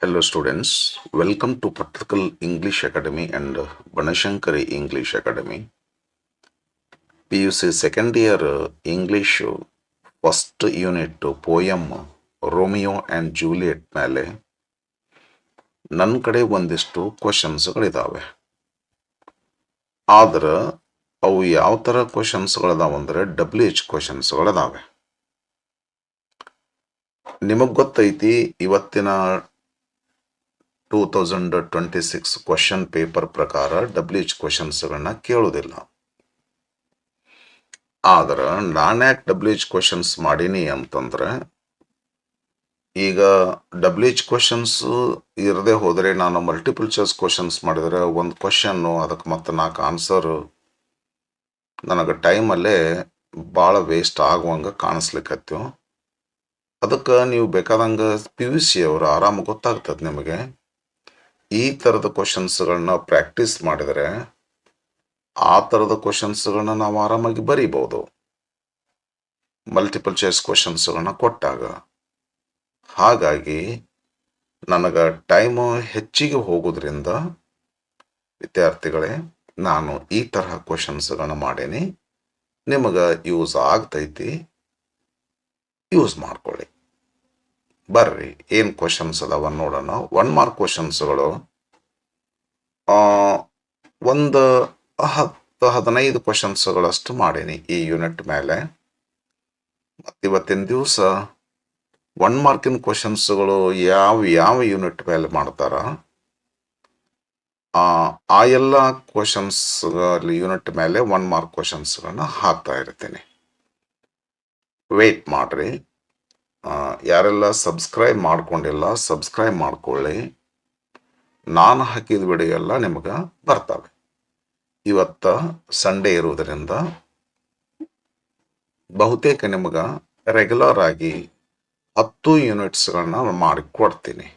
Hello students, welcome to Practical English Academy and Banashankari English Academy. PUC second year English first unit poem Romeo and Juliet ಮೇಲೆ ನನ್ನ ಕಡೆ ಒಂದಿಷ್ಟು ಕ್ವಶನ್ಸ್ಗಳಿದ್ದಾವೆ. ಆದ್ರೆ ಅವು ಯಾವ ಥರ ಕ್ವಶನ್ಸ್ಗಳದಾವಂದ್ರೆ WH ಕ್ವಶನ್ಸ್ಗಳದಾವೆ. ನಿಮಗೆ ಗೊತ್ತೈತಿ ಇವತ್ತಿನ 2026 ಕ್ವಶನ್ ಪೇಪರ್ ಪ್ರಕಾರ WH ಕ್ವಶನ್ಸ್ಗಳನ್ನ ಕೇಳೋದಿಲ್ಲ. ಆದ್ರೆ ನಾನ್ಯಾಕೆ WH ಕ್ವಶನ್ಸ್ ಮಾಡೀನಿ ಅಂತಂದ್ರೆ, ಈಗ WH ಕ್ವಶನ್ಸ್ ಇರದೆ ಹೋದರೆ ನಾನು ಮಲ್ಟಿಪಲ್ ಚಾಯ್ಸ್ ಕ್ವಶನ್ಸ್ ಮಾಡಿದರೆ ಒಂದು ಕ್ವಶನ್ನು ಅದಕ್ಕೆ ಮತ್ತೆ 4 ಆನ್ಸರು ನನಗೆ ಟೈಮಲ್ಲೇ ಭಾಳ ವೇಸ್ಟ್ ಆಗುವಂಗೆ ಕಾಣಿಸ್ಲಿಕ್ಕತ್ತು. ಅದಕ್ಕೆ ನೀವು ಬೇಕಾದಂಗೆ PUC ಅವರು ಆರಾಮ ಗೊತ್ತಾಗ್ತದೆ ನಿಮಗೆ. ಈ ಥರದ ಕ್ವಶನ್ಸ್ಗಳನ್ನ ಪ್ರಾಕ್ಟೀಸ್ ಮಾಡಿದರೆ ಆ ಥರದ ಕ್ವಶನ್ಸ್ಗಳನ್ನ ನಾವು ಆರಾಮಾಗಿ ಬರೀಬಹುದು ಮಲ್ಟಿಪಲ್ ಚಾಯ್ಸ್ ಕ್ವಶನ್ಸ್ಗಳನ್ನ ಕೊಟ್ಟಾಗ. ಹಾಗಾಗಿ ನನಗೆ ಟೈಮು ಹೆಚ್ಚಿಗೆ ಹೋಗೋದ್ರಿಂದ ವಿದ್ಯಾರ್ಥಿಗಳೇ ನಾನು ಈ ತರಹ ಕ್ವಶನ್ಸ್ಗಳನ್ನ ಮಾಡೀನಿ. ನಿಮಗೆ ಯೂಸ್ ಆಗ್ತೈತಿ, ಯೂಸ್ ಮಾಡ್ಕೊಳ್ಳಿ. ಬರ್ರಿ ಏನು ಕ್ವಶನ್ಸ್ ಅದಾವ ನೋಡೋಣ. 1 ಮಾರ್ಕ್ ಕ್ವಶನ್ಸ್ಗಳು ಒಂದು 10-15 ಕ್ವಶನ್ಸ್ಗಳಷ್ಟು ಮಾಡೀನಿ ಈ ಯೂನಿಟ್ ಮೇಲೆ. ಮತ್ತು ಇವತ್ತಿನ ದಿವಸ 1 ಮಾರ್ಕಿನ ಕ್ವಶನ್ಸ್ಗಳು ಯಾವ ಯೂನಿಟ್ ಮೇಲೆ ಮಾಡ್ತಾರ ಆ ಎಲ್ಲ ಕ್ವಶನ್ಸ್ ಯೂನಿಟ್ ಮೇಲೆ 1 ಮಾರ್ಕ್ ಕ್ವಶನ್ಸ್ಗಳನ್ನ ಹಾಕ್ತಾ ಇರ್ತೀನಿ. ವೇಟ್ ಮಾಡ್ರಿ. ಯಾರೆಲ್ಲ ಸಬ್ಸ್ಕ್ರೈಬ್ ಮಾಡ್ಕೊಂಡಿಲ್ಲ ಸಬ್ಸ್ಕ್ರೈಬ್ ಮಾಡ್ಕೊಳ್ಳಿ. ನಾನು ಹಾಕಿದ ವಿಡಿಯೋ ಎಲ್ಲ ನಿಮಗೆ ಬರ್ತವೆ. ಇವತ್ತು ಸಂಡೇ ಇರುವುದರಿಂದ ಬಹುತೇಕ ನಿಮಗೆ ರೆಗ್ಯುಲರ್ ಆಗಿ 10 ಯೂನಿಟ್ಸ್ಗಳನ್ನ ಮಾಡಿಕೊಡ್ತೀನಿ.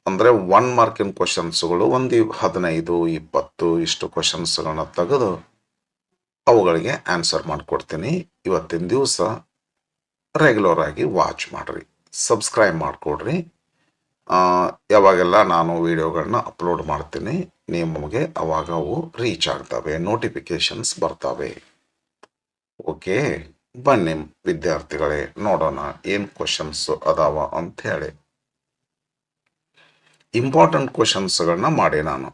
ಅಂದರೆ 1 ಮಾರ್ಕಿನ ಕ್ವಶನ್ಸ್ಗಳು ಒಂದು 15-20 ಇಷ್ಟು ಕ್ವಶನ್ಸ್ಗಳನ್ನ ತೆಗೆದು ಅವುಗಳಿಗೆ ಆನ್ಸರ್ ಮಾಡಿಕೊಡ್ತೀನಿ. ಇವತ್ತಿನ ದಿವಸ ರೆಗ್ಯುಲರ್ ಆಗಿ ವಾಚ್ ಮಾಡ್ರಿ, ಸಬ್ಸ್ಕ್ರೈಬ್ ಮಾಡಿಕೊಡ್ರಿ. ಯಾವಾಗೆಲ್ಲ ನಾನು ವಿಡಿಯೋಗಳನ್ನ ಅಪ್ಲೋಡ್ ಮಾಡ್ತೀನಿ ನಿಮಗೆ ಅವಾಗ ಅವು ರೀಚ್ ಆಗ್ತವೆ, ನೋಟಿಫಿಕೇಶನ್ಸ್ ಬರ್ತವೆ. ಓಕೆ, ಬನ್ನಿ ವಿದ್ಯಾರ್ಥಿಗಳೇ ನೋಡೋಣ ಏನು ಕ್ವಶನ್ಸ್ ಅದಾವ ಅಂತ ಹೇಳಿ. ಇಂಪಾರ್ಟೆಂಟ್ ಕ್ವಶನ್ಸ್ಗಳನ್ನ ಮಾಡಿ ನಾನು.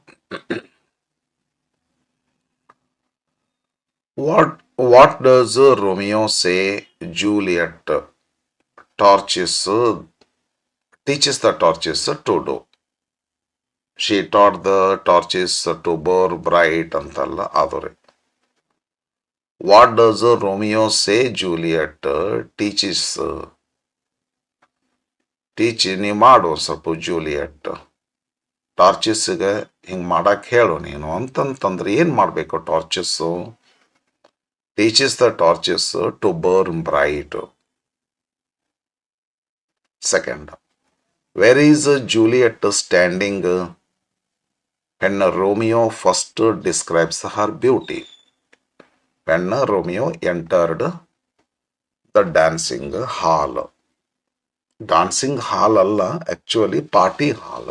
What does Romeo say Juliet teaches the torches to do? She taught the torches to burn bright ಅಂತಲ್ಲ, ಆದರೆ What does Romeo say Juliet ನೀ ಮಾಡು ಸ್ವಲ್ಪ ಜೂಲಿಯಟ್ ಟಾರ್ಚಸ್ಗೆ ಹಿಂಗೆ ಮಾಡಕ್ಕೆ ಹೇಳು ನೀನು ಅಂತಂತಂದ್ರೆ ಏನು ಮಾಡಬೇಕು? ಟಾರ್ಚಸ್ಸು teaches the torches to burn bright. Second, where is Juliet standing when Romeo first describes her beauty? When Romeo entered the dancing hall. Dancing hall alla, actually party hall.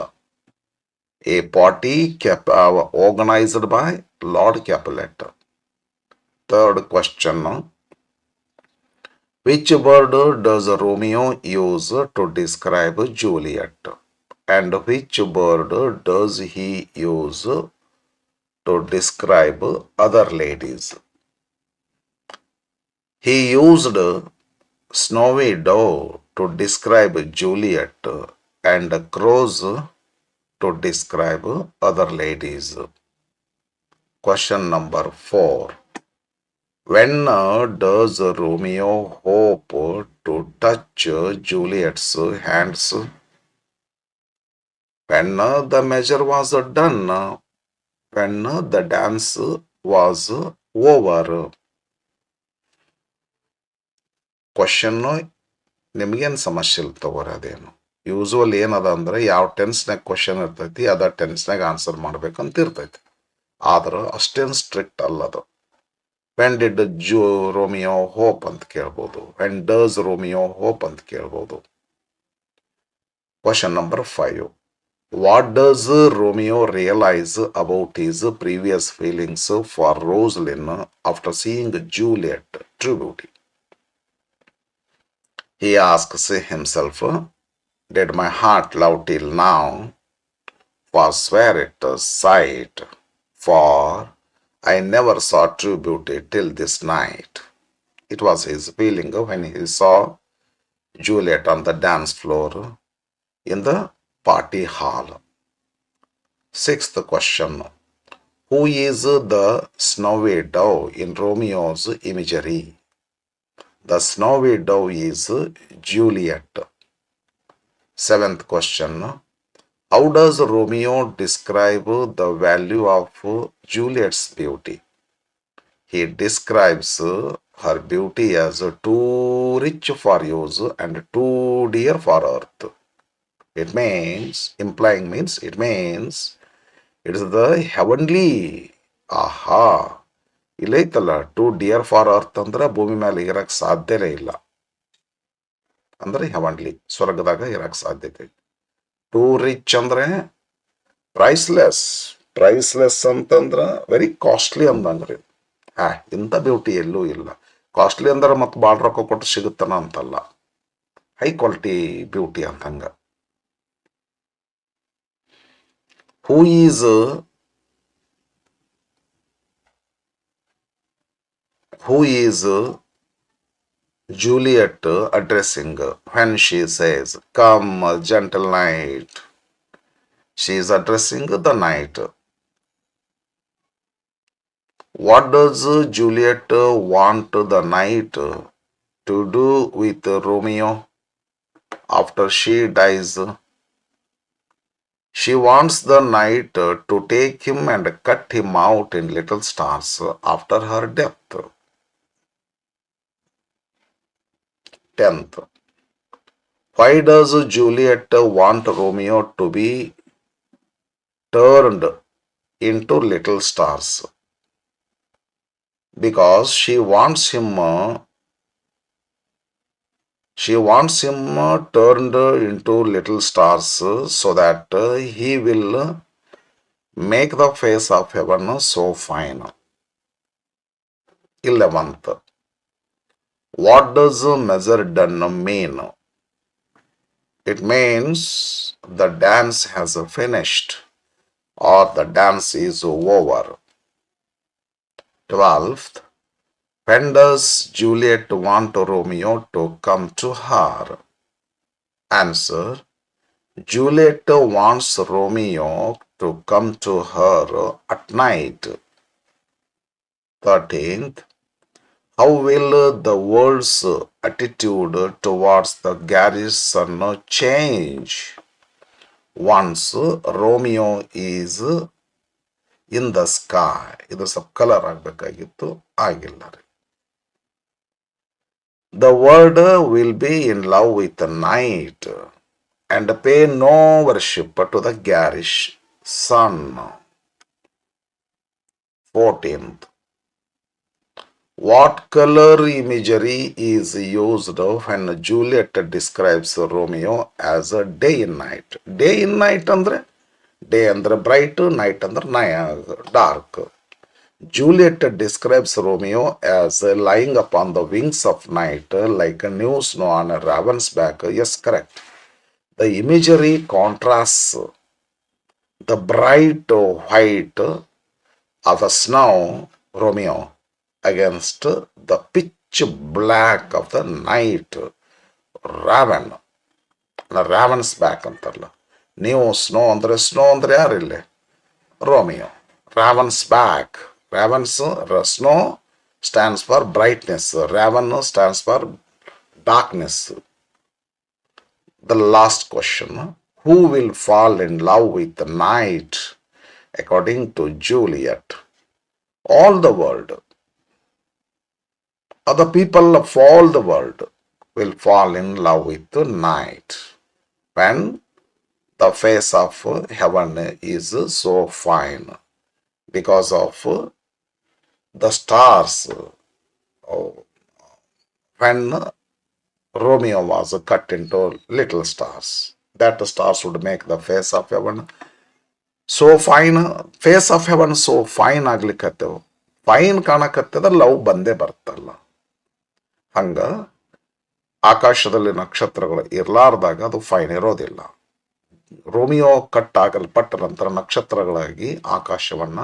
A party organized by Lord Capulet. Third question, which word does Romeo use to describe Juliet? And which word does he use to describe other ladies? He used snowy dove to describe Juliet and crows to describe other ladies. Question number 4. When does Romeo hope to touch Juliet's hands? When the measure was done, when the dance was over. Question ನಿಮಗೇನು ಸಮಸ್ಯೆ ಇಲ್ಲ ತಗೋರಿ. ಅದೇನು usual ಏನದ ಅಂದ್ರೆ ಯಾವ ಟೆನ್ಸ್ನಾಗ question ಇರ್ತೈತಿ ಅದ ಟೆನ್ಸ್ನಾಗ ಆನ್ಸರ್ ಮಾಡ್ಬೇಕಂತ ಇರ್ತೈತಿ. ಆದ್ರೆ ಅಷ್ಟೇನು ಸ್ಟ್ರಿಕ್ಟ್ ಅಲ್ಲದು. ವೆನ್ ಡಿಡ್ ರೋಮಿಯೋ ಹೋಪ್ ಅಂತ ಕೇಳ್ಬೋದು, ವೆನ್ ಡಸ್ ರೋಮಿಯೋ ಹೋಪ್ ಅಂತ ಕೇಳ್ಬೋದು. Question number 5. What does Romeo realize about his previous feelings for Rosalind after seeing Juliet, True Beauty? He asks himself, did my heart love till now? Forswear it sight, for I never saw true beauty till this night. It was his feeling when he saw Juliet on the dance floor in the party hall. Sixth question. Who is the snowy dove in Romeo's imagery? The snowy dove is Juliet. Seventh question. How does Romeo describe the value of Juliet's beauty? He describes her beauty as too rich for use and too dear for earth. It means it is the heavenly. ಆಹಾ, ಇಲ್ಲೈತಲ್ಲ, to dear for earth ಅಂದ್ರೆ ಭೂಮಿ ಮೇಲೆ ಇರಕ್ ಸಾಧ್ಯನೇ ಇಲ್ಲ. ಅಂದ್ರೆ heavenly, ಸ್ವರ್ಗದಾಗ ಇರಕ್ ಸಾಧ್ಯತೆ. To rich ಅಂದ್ರೆ priceless. Priceless ಅಂತಂದ್ರ ವೆರಿ ಕಾಸ್ಟ್ಲಿ ಅಂದಂಗ್ರಿ. ಇಂಥ ಬ್ಯೂಟಿ ಎಲ್ಲೂ ಇಲ್ಲ. ಕಾಸ್ಟ್ಲಿ ಅಂದ್ರೆ ಮತ್ತೆ ಭಾಳ ರೊಕ್ಕ ಕೊಟ್ಟು ಸಿಗುತ್ತಾನ ಅಂತಲ್ಲ, ಹೈ ಕ್ವಾಲಿಟಿ ಬ್ಯೂಟಿ ಅಂತಂಗ. Who is Juliet addressing when she says, "Come, gentle knight"? She is addressing the knight. What does Juliet want the knight to do with Romeo after she dies? She wants the knight to take him and cut him out in little stars after her death. 10th. Why does Juliet want Romeo to be turned into little stars? Because she wants him turned into little stars so that he will make the face of heaven so fine. 11th. What does measure done mean? It means the dance has finished or the dance is over. 12th. When does Juliet want Romeo to come to her? Answer. Juliet wants Romeo to come to her at night. 13th. How will the world's attitude towards the garish son change once Romeo is in the sky? ಇದು ಸ್ವಲ್ಪ colour ಆಗಬೇಕಾಗಿತ್ತು, ಆಗಿಲ್ಲ ರೀ. The world will be in love with the night and pay no worship to the garish sun. 14th. What color imagery is used when Juliet describes Romeo as a day and night? Day and night andre day andre bright, night andre dark. Juliet describes Romeo as lying upon the wings of night like a new snow on a raven's back. Yes, correct. The imagery contrasts the bright white of the snow Romeo against the pitch black of the night raven. Raven's back ಅಂತಾರಲ್ಲ, ನೀವು snow ಅಂದ್ರೆ ಯಾರಿಲ್ಲ? Romeo. Raven's back. Raven's snow stands for brightness. Raven stands for darkness. The last question. Who will fall in love with the night according to Juliet? All the world. Other people of all the world will fall in love with the night when the face of heaven is so fine because of the stars when Romeo was cut into little stars. that stars would make the face of heaven so fine. Face of heaven so fine ಆಗ್ಲಿಕ್ಕತ್ತೇವು, fine ಕಾಣಕತ್ತದ love ಬಂದೇ ಬರ್ತಲ್ಲ. ಹಂಗ ಆಕಾಶದಲ್ಲಿ ನಕ್ಷತ್ರಗಳು ಇರ್ಲಾರ್ದಾಗ ಅದು fine ಇರೋದಿಲ್ಲ. Romeo cut ಆಗಲ್ಪಟ್ಟ ನಂತರ ನಕ್ಷತ್ರಗಳಾಗಿ ಆಕಾಶವನ್ನ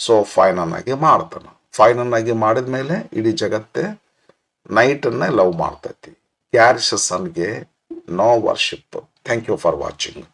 ಸೋ ಫೈನ್ ಅನ್ನಾಗಿ ಮಾಡ್ತಾನ. ಫೈನ್ ಅನ್ನಾಗಿ ಮಾಡಿದ ಮೇಲೆ ಇಡೀ ಜಗತ್ತೇ ನೈಟ್ ಅನ್ನೇ ಲವ್ ಮಾಡ್ತೈತಿ. ಕ್ಯಾರಿಸ್ ಸನ್ಗೆ no worship. Thank you for watching.